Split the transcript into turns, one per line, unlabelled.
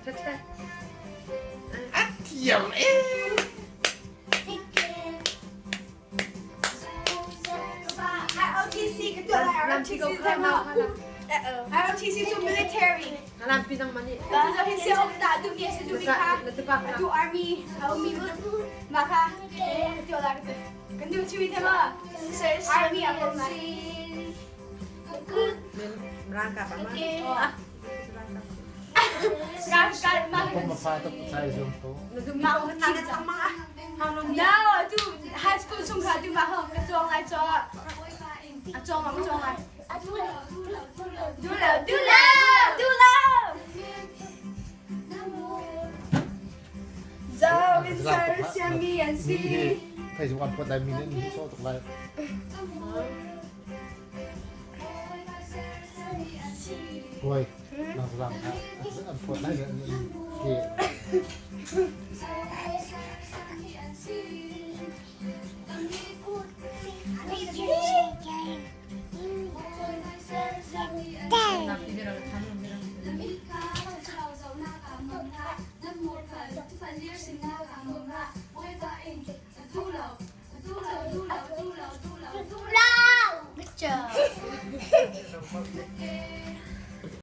Diam
IOTC cái tượng là IOTC thêm nào IOTC to military
làm pin năng mani
thì siêu đã tự nhiên sẽ bị khác to army mà khác kiểu là cái điều chú ý thêm à army à không này
berangkat
kan mà
Kung mapatok sa Zoom to.
mà không thấy tăng mà no to high school xung khá to mà không cái trong này cho trong này do love Dẫu bên xa xem mi anh si
Thầy dùng ăn quật đại mình nên so tục lại. Ôi, làm hả? Ăn quật đại mình